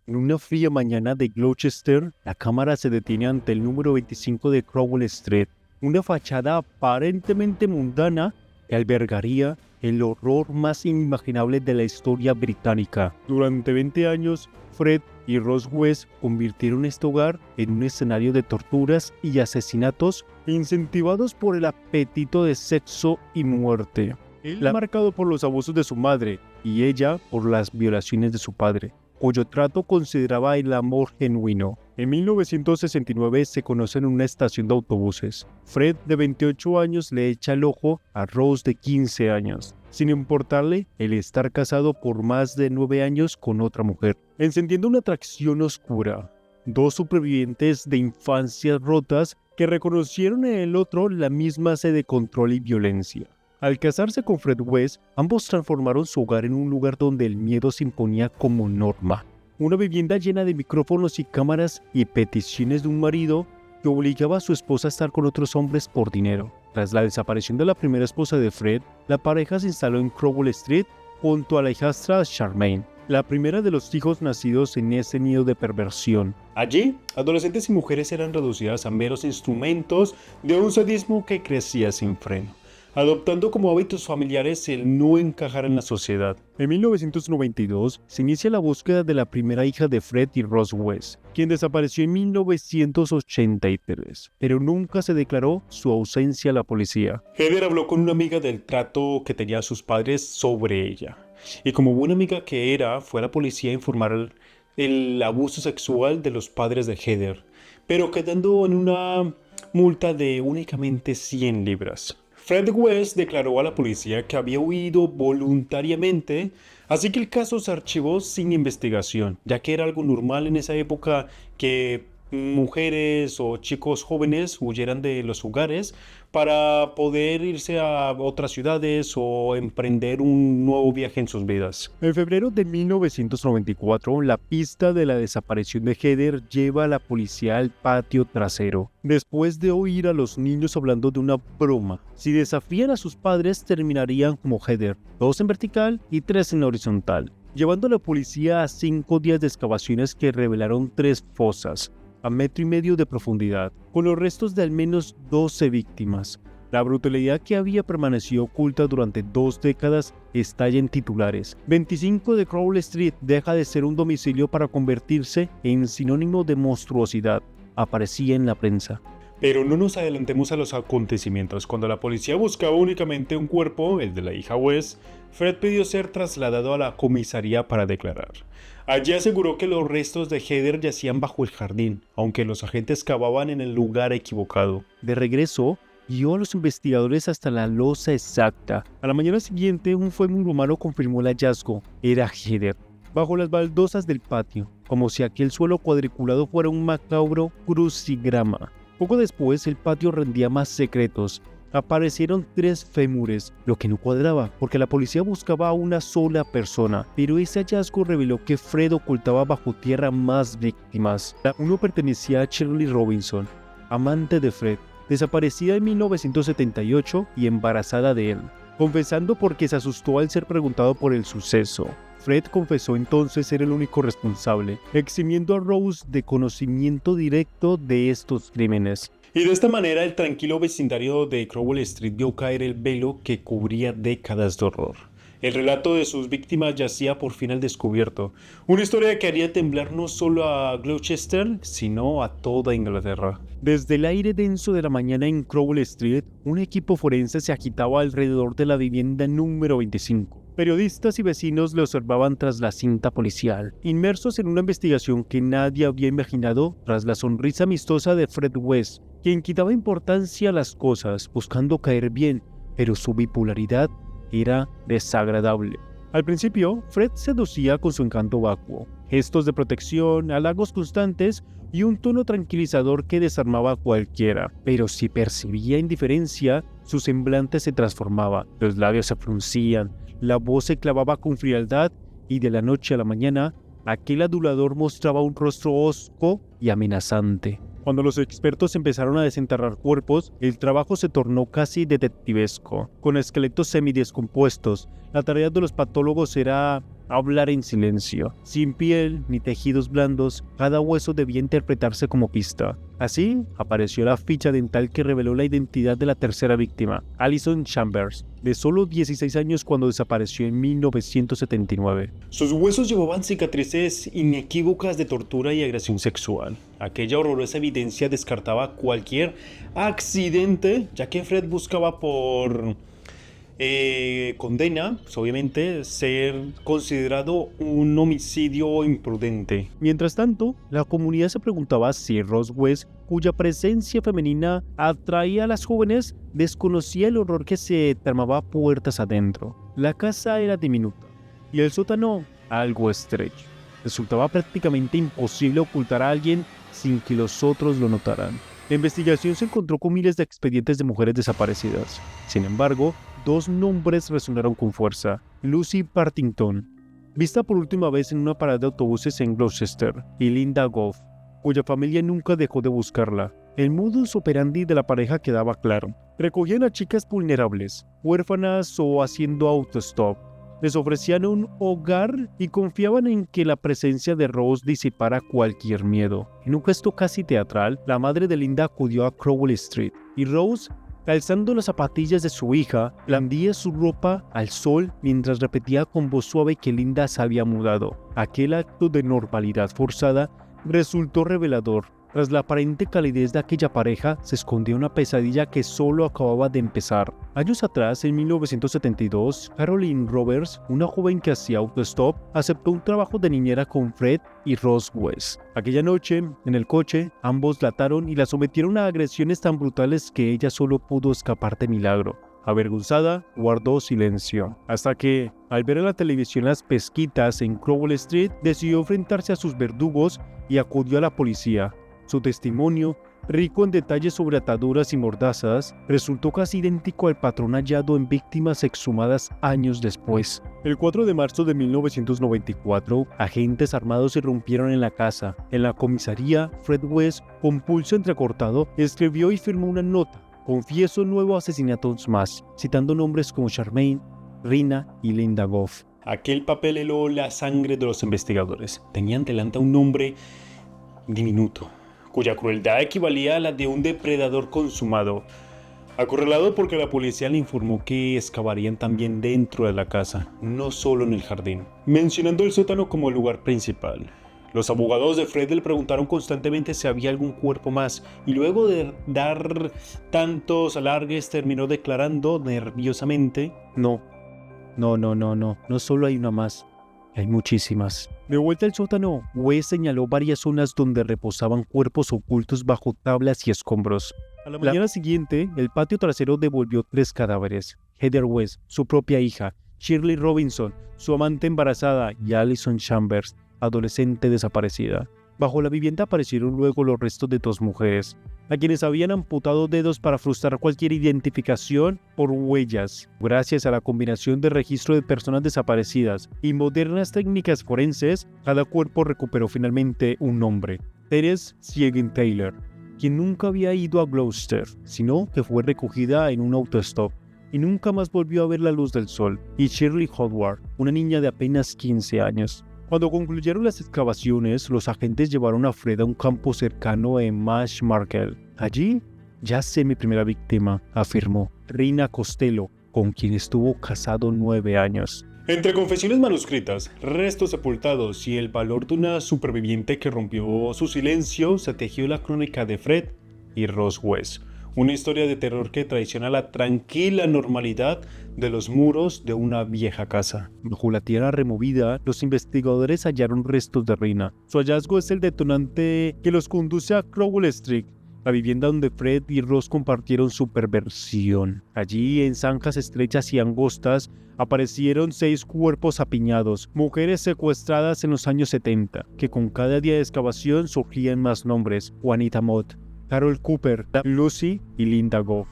En una fría mañana de Gloucester, la cámara se detiene ante el número 25 de Crowell Street, una fachada aparentemente mundana que albergaría el horror más inimaginable de la historia británica. Durante 20 años, Fred y Rose West convirtieron este hogar en un escenario de torturas y asesinatos incentivados por el apetito de sexo y muerte. Él marcado por los abusos de su madre y ella por las violaciones de su padre, cuyo trato consideraba el amor genuino. En 1969 se conocen en una estación de autobuses. Fred, de 28 años, le echa el ojo a Rose, de 15 años, sin importarle el estar casado por más de 9 años con otra mujer, encendiendo una atracción oscura. Dos supervivientes de infancias rotas que reconocieron en el otro la misma sed de control y violencia. Al casarse con Fred West, ambos transformaron su hogar en un lugar donde el miedo se imponía como norma. Una vivienda llena de micrófonos y cámaras y peticiones de un marido que obligaba a su esposa a estar con otros hombres por dinero. Tras la desaparición de la primera esposa de Fred, la pareja se instaló en Crowell Street junto a la hijastra Charmaine, la primera de los hijos nacidos en ese nido de perversión. Allí, adolescentes y mujeres eran reducidas a meros instrumentos de un sadismo que crecía sin freno, adoptando como hábitos familiares el no encajar en la sociedad. En 1992 se inicia la búsqueda de la primera hija de Fred y Rose West, quien desapareció en 1983, pero nunca se declaró su ausencia a la policía. Heather habló con una amiga del trato que tenían sus padres sobre ella, y como buena amiga que era, fue a la policía a informar del abuso sexual de los padres de Heather, pero quedando en una multa de únicamente 100 libras. Fred West declaró a la policía que había huido voluntariamente, así que el caso se archivó sin investigación, ya que era algo normal en esa época que mujeres o chicos jóvenes huyeran de los hogares para poder irse a otras ciudades o emprender un nuevo viaje en sus vidas. En febrero de 1994, la pista de la desaparición de Heather lleva a la policía al patio trasero, después de oír a los niños hablando de una broma. Si desafían a sus padres, terminarían como Heather, 2 en vertical y 3 en horizontal, llevando a la policía a 5 días de excavaciones que revelaron 3 fosas a 1,5 metros de profundidad, con los restos de al menos 12 víctimas. La brutalidad que había permanecido oculta durante 2 décadas estalla en titulares. 25 de Crowell Street deja de ser un domicilio para convertirse en sinónimo de monstruosidad, aparecía en la prensa. Pero no nos adelantemos a los acontecimientos. Cuando la policía buscaba únicamente un cuerpo, el de la hija West, Fred pidió ser trasladado a la comisaría para declarar. Allí aseguró que los restos de Heather yacían bajo el jardín, aunque los agentes cavaban en el lugar equivocado. De regreso, guió a los investigadores hasta la losa exacta. A la mañana siguiente, un fémur humano confirmó el hallazgo. Era Heather, bajo las baldosas del patio, como si aquel suelo cuadriculado fuera un macabro crucigrama. Poco después, el patio rendía más secretos. Aparecieron 3 fémures, lo que no cuadraba, porque la policía buscaba a una sola persona, pero ese hallazgo reveló que Fred ocultaba bajo tierra más víctimas. Uno pertenecía a Shirley Robinson, amante de Fred, desaparecida en 1978 y embarazada de él, confesando porque se asustó al ser preguntado por el suceso. Fred confesó entonces ser el único responsable, eximiendo a Rose de conocimiento directo de estos crímenes. Y de esta manera el tranquilo vecindario de Crowell Street vio caer el velo que cubría décadas de horror. El relato de sus víctimas yacía por fin al descubierto, una historia que haría temblar no solo a Gloucester, sino a toda Inglaterra. Desde el aire denso de la mañana en Crowell Street, un equipo forense se agitaba alrededor de la vivienda número 25. Periodistas y vecinos le observaban tras la cinta policial, inmersos en una investigación que nadie había imaginado tras la sonrisa amistosa de Fred West, quien quitaba importancia a las cosas buscando caer bien, pero su bipolaridad era desagradable. Al principio, Fred seducía con su encanto vacuo, gestos de protección, halagos constantes y un tono tranquilizador que desarmaba a cualquiera. Pero si percibía indiferencia, su semblante se transformaba, los labios se fruncían, la voz se clavaba con frialdad y de la noche a la mañana, aquel adulador mostraba un rostro hosco y amenazante. Cuando los expertos empezaron a desenterrar cuerpos, el trabajo se tornó casi detectivesco. Con esqueletos semidescompuestos, la tarea de los patólogos era hablar en silencio. Sin piel ni tejidos blandos, cada hueso debía interpretarse como pista. Así, apareció la ficha dental que reveló la identidad de la tercera víctima, Alison Chambers, de solo 16 años cuando desapareció en 1979. Sus huesos llevaban cicatrices inequívocas de tortura y agresión sexual. Aquella horrorosa evidencia descartaba cualquier accidente, ya que Fred buscaba por condena, pues, obviamente, ser considerado un homicidio imprudente. Mientras tanto, la comunidad se preguntaba si Rose West, cuya presencia femenina atraía a las jóvenes, desconocía el horror que se tramaba puertas adentro. La casa era diminuta y el sótano algo estrecho. Resultaba prácticamente imposible ocultar a alguien sin que los otros lo notaran. La investigación se encontró con miles de expedientes de mujeres desaparecidas. Sin embargo, dos nombres resonaron con fuerza: Lucy Partington, vista por última vez en una parada de autobuses en Gloucester, y Linda Goff, cuya familia nunca dejó de buscarla. El modus operandi de la pareja quedaba claro: recogían a chicas vulnerables, huérfanas o haciendo autostop. Les ofrecían un hogar y confiaban en que la presencia de Rose disipara cualquier miedo. En un gesto casi teatral, la madre de Linda acudió a Crowley Street y Rose, calzando las zapatillas de su hija, blandía su ropa al sol mientras repetía con voz suave que Linda se había mudado. Aquel acto de normalidad forzada resultó revelador. Tras la aparente calidez de aquella pareja, se escondía una pesadilla que solo acababa de empezar. Años atrás, en 1972, Caroline Roberts, una joven que hacía autostop, aceptó un trabajo de niñera con Fred y Rose West. Aquella noche, en el coche, ambos la ataron y la sometieron a agresiones tan brutales que ella solo pudo escapar de milagro. Avergonzada, guardó silencio, hasta que, al ver en la televisión las pesquitas en Crowley Street, decidió enfrentarse a sus verdugos y acudió a la policía. Su testimonio, rico en detalles sobre ataduras y mordazas, resultó casi idéntico al patrón hallado en víctimas exhumadas años después. El 4 de marzo de 1994, agentes armados irrumpieron en la casa. En la comisaría, Fred West, con pulso entrecortado, escribió y firmó una nota: confieso nuevos asesinatos más, citando nombres como Charmaine, Rina y Linda Goff. Aquel papel heló la sangre de los investigadores. Tenían delante a un hombre diminuto, cuya crueldad equivalía a la de un depredador consumado. Acorralado porque la policía le informó que excavarían también dentro de la casa, no solo en el jardín, mencionando el sótano como el lugar principal. Los abogados de Fred le preguntaron constantemente si había algún cuerpo más, y luego de dar tantos alargues terminó declarando nerviosamente: no solo hay una más. Hay muchísimas. De vuelta al sótano, West señaló varias zonas donde reposaban cuerpos ocultos bajo tablas y escombros. A la mañana siguiente, el patio trasero devolvió 3 cadáveres: Heather West, su propia hija; Shirley Robinson, su amante embarazada; y Alison Chambers, adolescente desaparecida. Bajo la vivienda aparecieron luego los restos de 2 mujeres, a quienes habían amputado dedos para frustrar cualquier identificación por huellas. Gracias a la combinación de registro de personas desaparecidas y modernas técnicas forenses, cada cuerpo recuperó finalmente un nombre: Therese Siegenthaler, quien nunca había ido a Gloucester, sino que fue recogida en un autostop y nunca más volvió a ver la luz del sol; y Shirley Howard, una niña de apenas 15 años. Cuando concluyeron las excavaciones, los agentes llevaron a Fred a un campo cercano en Marshmarket. Allí yace mi primera víctima, afirmó Rina Costello, con quien estuvo casado 9 años. Entre confesiones manuscritas, restos sepultados y el valor de una superviviente que rompió su silencio, se tejió la crónica de Fred y Rose West. Una historia de terror que traiciona la tranquila normalidad de los muros de una vieja casa. Bajo la tierra removida, los investigadores hallaron restos de Rina. Su hallazgo es el detonante que los conduce a Crowley Street, la vivienda donde Fred y Rose compartieron su perversión. Allí, en zanjas estrechas y angostas, aparecieron 6 cuerpos apiñados, mujeres secuestradas en los años 70, que con cada día de excavación surgían más nombres: Juanita Mott, Carol Cooper, Lucy y Linda Goff,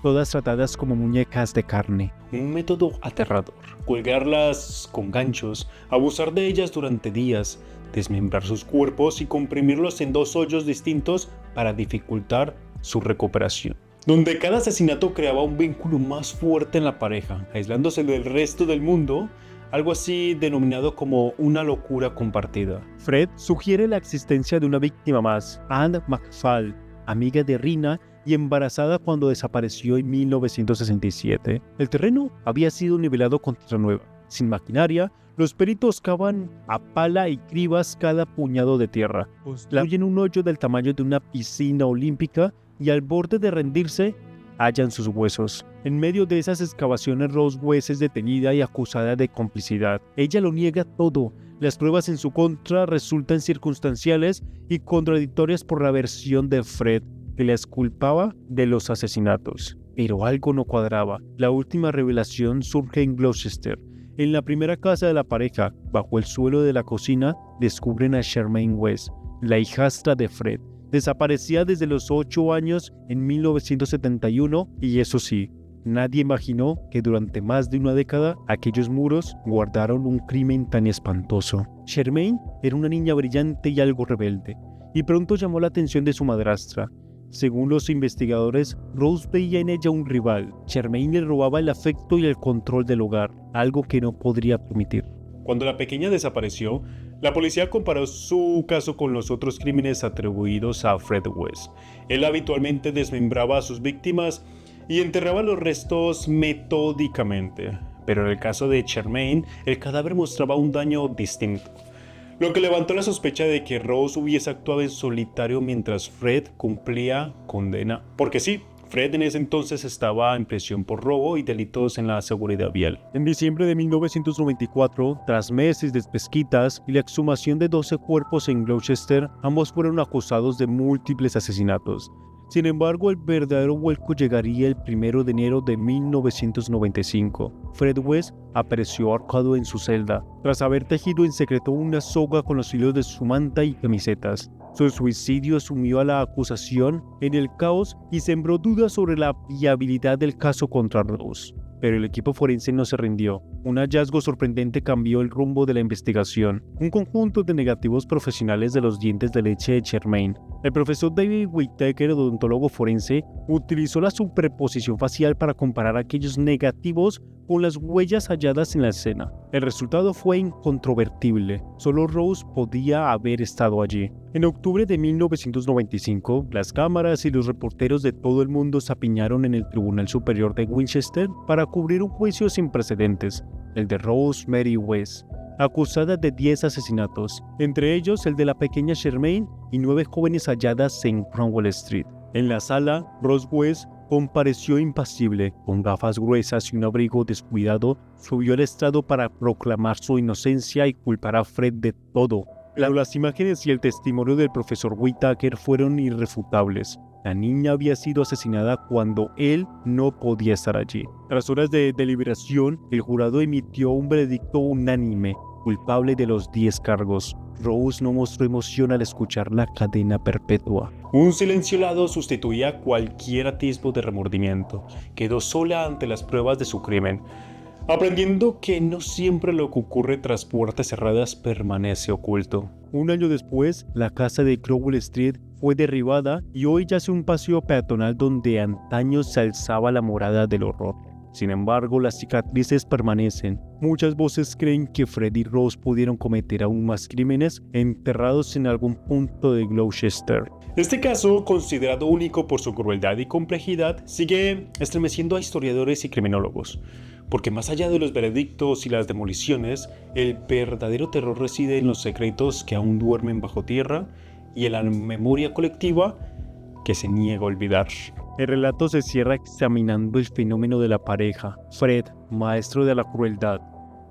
todas tratadas como muñecas de carne. Un método aterrador: colgarlas con ganchos, abusar de ellas durante días, desmembrar sus cuerpos y comprimirlos en 2 hoyos distintos para dificultar su recuperación. Donde cada asesinato creaba un vínculo más fuerte en la pareja, aislándose del resto del mundo. algo así denominado como una locura compartida. Fred sugiere la existencia de una víctima más, Anne McFall, amiga de Rina y embarazada cuando desapareció en 1967. El terreno había sido nivelado con tierra nueva. Sin maquinaria, los peritos cavan a pala y cribas cada puñado de tierra. Construyen un hoyo del tamaño de una piscina olímpica y al borde de rendirse, hallan sus huesos. En medio de esas excavaciones, Rose West es detenida y acusada de complicidad. Ella lo niega todo. Las pruebas en su contra resultan circunstanciales y contradictorias por la versión de Fred, que la exculpaba de los asesinatos. Pero algo no cuadraba. La última revelación surge en Gloucester. En la primera casa de la pareja, bajo el suelo de la cocina, descubren a Charmaine West, la hijastra de Fred. Desaparecía desde los 8 años en 1971 y eso sí, nadie imaginó que durante más de una década aquellos muros guardaron un crimen tan espantoso. Charmaine era una niña brillante y algo rebelde, y pronto llamó la atención de su madrastra. Según los investigadores, Rose veía en ella un rival. Charmaine le robaba el afecto y el control del hogar, algo que no podría permitir. Cuando la pequeña desapareció, la policía comparó su caso con los otros crímenes atribuidos a Fred West. Él habitualmente desmembraba a sus víctimas y enterraba los restos metódicamente. Pero en el caso de Charmaine, el cadáver mostraba un daño distinto, lo que levantó la sospecha de que Rose hubiese actuado en solitario mientras Fred cumplía condena. Porque sí, Fred en ese entonces estaba en prisión por robo y delitos en la seguridad vial. En diciembre de 1994, tras meses de pesquisas y la exhumación de 12 cuerpos en Gloucester, ambos fueron acusados de múltiples asesinatos. Sin embargo, el verdadero vuelco llegaría el 1 de enero de 1995. Fred West apareció ahorcado en su celda, tras haber tejido en secreto una soga con los hilos de su manta y camisetas. Su suicidio sumió a la acusación en el caos y sembró dudas sobre la viabilidad del caso contra Rose. Pero el equipo forense no se rindió. Un hallazgo sorprendente cambió el rumbo de la investigación. Un conjunto de negativos profesionales de los dientes de leche de Charmaine. El profesor David Whittaker, odontólogo forense, utilizó la superposición facial para comparar aquellos negativos con las huellas halladas en la escena. El resultado fue incontrovertible. Solo Rose podía haber estado allí. En octubre de 1995, las cámaras y los reporteros de todo el mundo se apiñaron en el Tribunal Superior de Winchester para cubrir un juicio sin precedentes, el de Rose Mary West, acusada de 10 asesinatos, entre ellos el de la pequeña Charmaine y 9 jóvenes halladas en Cromwell Street. En la sala, Rose West compareció impasible, con gafas gruesas y un abrigo descuidado, subió al estrado para proclamar su inocencia y culpar a Fred de todo. Las imágenes y el testimonio del profesor Whittaker fueron irrefutables. La niña había sido asesinada cuando él no podía estar allí. Tras horas de deliberación, el jurado emitió un veredicto unánime, culpable de los 10 cargos. Rose no mostró emoción al escuchar la cadena perpetua. Un silencio helado sustituía cualquier atisbo de remordimiento. Quedó sola ante las pruebas de su crimen, aprendiendo que no siempre lo que ocurre tras puertas cerradas permanece oculto. Un año después, la casa de Cromwell Street fue derribada y hoy yace un paseo peatonal donde antaño se alzaba la morada del horror. Sin embargo, las cicatrices permanecen. Muchas voces creen que Fred y Rose pudieron cometer aún más crímenes enterrados en algún punto de Gloucester. Este caso, considerado único por su crueldad y complejidad, sigue estremeciendo a historiadores y criminólogos. Porque más allá de los veredictos y las demoliciones, el verdadero terror reside en los secretos que aún duermen bajo tierra y en la memoria colectiva que se niega a olvidar. El relato se cierra examinando el fenómeno de la pareja. Fred, maestro de la crueldad.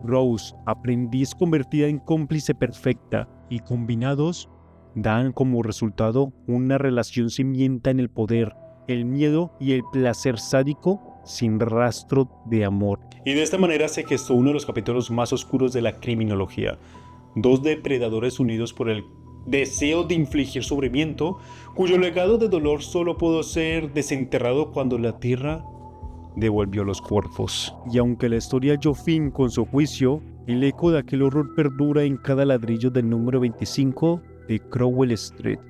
Rose, aprendiz convertida en cómplice perfecta. Y combinados, dan como resultado una relación cimienta en el poder, el miedo y el placer sádico sin rastro de amor. Y de esta manera se gestó uno de los capítulos más oscuros de la criminología. 2 depredadores unidos por el deseo de infligir sufrimiento, cuyo legado de dolor solo pudo ser desenterrado cuando la tierra devolvió los cuerpos. Y aunque la historia halló fin con su juicio, el eco de aquel horror perdura en cada ladrillo del número 25 de Cromwell Street.